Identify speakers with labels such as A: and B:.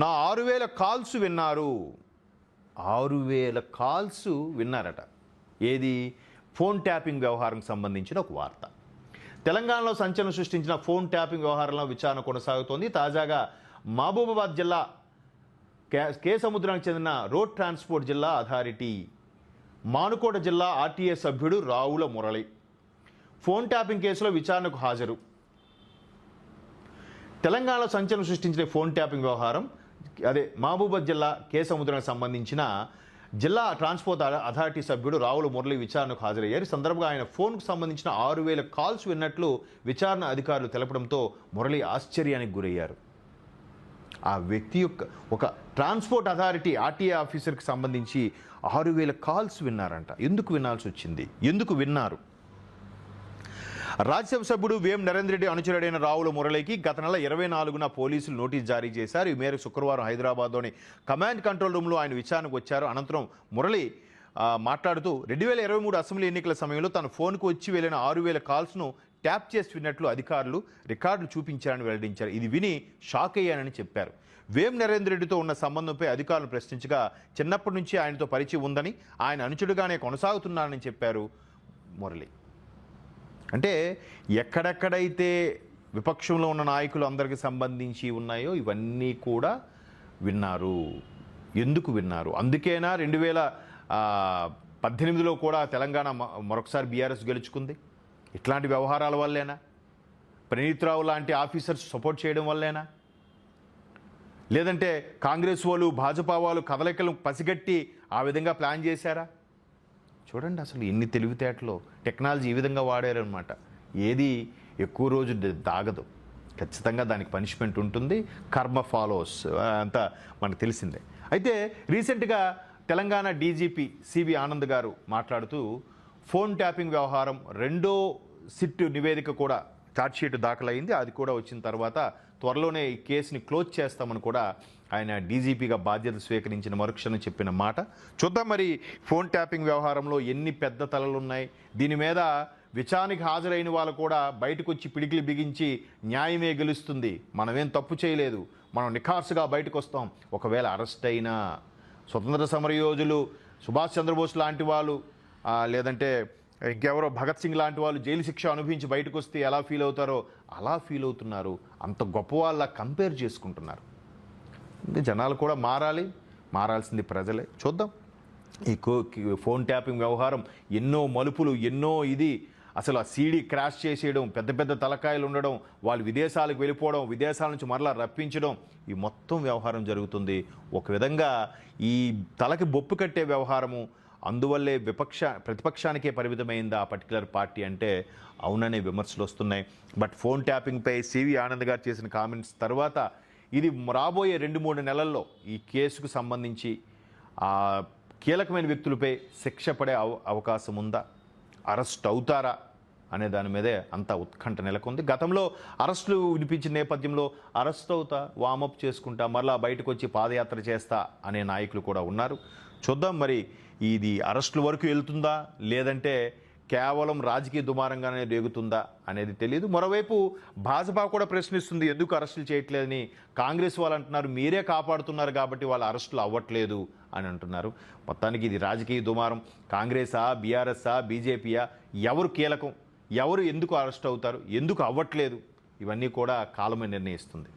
A: నా 6000 కాల్స్ విన్నారు. 6000 కాల్స్ విన్నారట. ఏది? ఫోన్ ట్యాపింగ్ వ్యవహారం సంబంధించిన ఒక వార్త. తెలంగాణలో సంచలనం సృష్టించిన ఫోన్ ట్యాపింగ్ వ్యవహారంలో విచారణ కొనసాగుతోంది. తాజాగా మహబూబాబాద్ జిల్లా కే సముద్రానికి చెందిన రోడ్ ట్రాన్స్పోర్ట్ జిల్లా అథారిటీ మానుకోట జిల్లా ఆర్టీఏ సభ్యుడు రావుల మురళి ఫోన్ ట్యాపింగ్ కేసులో విచారణకు హాజరు. తెలంగాణలో సంచలనం సృష్టించిన ఫోన్ ట్యాపింగ్ వ్యవహారం మహబూబాబాద్ జిల్లా కే సముద్రానికి సంబంధించిన జిల్లా ట్రాన్స్పోర్ట్ అథారిటీ సభ్యుడు రావుల మురళి విచారణకు హాజరయ్యారు. ఈ సందర్భంగా ఆయన ఫోన్కు సంబంధించిన 6000 కాల్స్ విన్నట్లు విచారణ అధికారులు తెలపడంతో మురళి ఆశ్చర్యానికి గురయ్యారు. ఆ వ్యక్తి ఒక ట్రాన్స్పోర్ట్ అథారిటీ ఆర్టీఏ ఆఫీసర్కి సంబంధించి 6000 కాల్స్ విన్నారంట. ఎందుకు వినాల్సి వచ్చింది? ఎందుకు విన్నారు? రాజ్యసభ సభ్యుడు వేం నరేంద్ర రెడ్డి అనుచరుడైన రావుల మురళికి గత నెల 24న పోలీసులు నోటీస్ జారీ చేశారు. ఈ మేరకు శుక్రవారం హైదరాబాద్లోని కమాండ్ కంట్రోల్ రూమ్లో ఆయన విచారణకు వచ్చారు. అనంతరం మురళి మాట్లాడుతూ 2023 అసెంబ్లీ ఎన్నికల సమయంలో తన ఫోన్కు వచ్చి వెళ్ళిన 6000 కాల్స్ను ట్యాప్ చేసి విన్నట్లు అధికారులు రికార్డులు చూపించారని వెల్లడించారు. ఇది విని షాక్ అయ్యానని చెప్పారు. వేం నరేంద్ర రెడ్డితో ఉన్న సంబంధంపై అధికారులు ప్రశ్నించగా చిన్నప్పటి నుంచి ఆయనతో పరిచయం ఉందని, ఆయన అనుచరుడుగానే కొనసాగుతున్నారని చెప్పారు మురళి. అంటే ఎక్కడెక్కడైతే విపక్షంలో ఉన్న నాయకులు అందరికీ సంబంధించి ఉన్నాయో ఇవన్నీ కూడా విన్నారు. ఎందుకు విన్నారు? అందుకేనా 2018లో కూడా తెలంగాణ మరొకసారి బీఆర్ఎస్ గెలుచుకుంది? ఇట్లాంటి వ్యవహారాల వల్లేనా? ప్రణీత్ రావు లాంటి ఆఫీసర్స్ సపోర్ట్ చేయడం వల్లేనా? లేదంటే కాంగ్రెస్ వాళ్ళు భాజపా వాళ్ళు కదలికలను పసిగట్టి ఆ విధంగా ప్లాన్ చేశారా? చూడండి అసలు ఎన్ని తెలివితేటలో టెక్నాలజీ ఈ విధంగా వాడారనమాట. ఏది ఎక్కువ రోజు దాగదు, ఖచ్చితంగా దానికి పనిష్మెంట్ ఉంటుంది. కర్మ ఫాలోస్ అంతా మనకు తెలిసిందే. అయితే రీసెంట్గా తెలంగాణ డీజీపీ సివి ఆనంద్ గారు మాట్లాడుతూ ఫోన్ ట్యాపింగ్ వ్యవహారం రెండో సిట్ నివేదిక కూడా ఛార్జ్షీట్ దాఖలైంది. అది కూడా వచ్చిన తర్వాత త్వరలోనే ఈ కేసుని క్లోజ్ చేస్తామని కూడా ఆయన డీజీపీగా బాధ్యత స్వీకరించిన మరుక్షణం చెప్పిన మాట. చూద్దాం మరి ఫోన్ ట్యాపింగ్ వ్యవహారంలో ఎన్ని పెద్ద తలలు ఉన్నాయి. దీని మీద విచారణకి హాజరైన వాళ్ళు కూడా బయటకు వచ్చి పిడికిలి బిగించి న్యాయమే గెలుస్తుంది, మనమేం తప్పు చేయలేదు, మనం నిఖార్సుగా బయటకు వస్తాం. ఒకవేళ అరెస్ట్ అయినా స్వతంత్ర సమరయోధులు సుభాష్ చంద్రబోస్ లాంటి వాళ్ళు లేదంటే ఇంకెవరో భగత్ సింగ్ లాంటి వాళ్ళు జైలు శిక్ష అనుభవించి బయటకు వస్తే ఎలా ఫీల్ అవుతారో అలా ఫీల్ అవుతున్నారు. అంత గొప్ప వాళ్ళ కంపేర్ చేసుకుంటున్నారు. జనాలు కూడా మారాల్సింది ప్రజలే. చూద్దాం ఈ ఫోన్ ట్యాపింగ్ వ్యవహారం ఎన్నో మలుపులు, ఎన్నో అసలు ఆ సీడీ క్రాష్ చేసేయడం, పెద్ద పెద్ద తలకాయలు ఉండడం, వాళ్ళు విదేశాలకు వెళ్ళిపోవడం, విదేశాల నుంచి మరలా రప్పించడం, ఈ మొత్తం వ్యవహారం జరుగుతుంది. ఒక విధంగా ఈ తలకి బొప్పు కట్టే వ్యవహారము. అందువల్లే ప్రతిపక్షానికే పరిమితమైంది ఆ పర్టికులర్ పార్టీ అంటే అవుననే విమర్శలు వస్తున్నాయి. బట్ ఫోన్ ట్యాపింగ్పై సివి ఆనంద్ గారు చేసిన కామెంట్స్ తర్వాత ఇది రాబోయే 2-3 నెలల్లో ఈ కేసుకు సంబంధించి కీలకమైన వ్యక్తులపై శిక్ష పడే అవకాశం ఉందా, అరెస్ట్ అవుతారా అనే దాని మీదే అంత ఉత్కంఠ నెలకొంది. గతంలో అరెస్టులు వినిపించిన నేపథ్యంలో అరెస్ట్ అవుతా, వామప్ చేసుకుంటా, మరలా బయటకు వచ్చి పాదయాత్ర చేస్తా అనే నాయకులు కూడా ఉన్నారు. చూద్దాం మరి ఇది అరెస్టుల వరకు వెళ్తుందా లేదంటే కేవలం రాజకీయ దుమారంగానే రేగుతుందా అనేది తెలియదు. మరోవైపు భాజపా కూడా ప్రశ్నిస్తుంది, ఎందుకు అరెస్టులు చేయట్లేదని. కాంగ్రెస్ వాళ్ళు అంటున్నారు మీరే కాపాడుతున్నారు కాబట్టి వాళ్ళ అరెస్టులు అవ్వట్లేదు అని అంటున్నారు. మొత్తానికి ఇది రాజకీయ దుమారం. కాంగ్రెసా, బీఆర్ఎస్ఆ, బీజేపీయా, ఎవరు కీలకం, ఎవరు ఎందుకు అరెస్ట్ అవుతారు, ఎందుకు అవ్వట్లేదు, ఇవన్నీ కూడా కాలమే నిర్ణయిస్తుంది.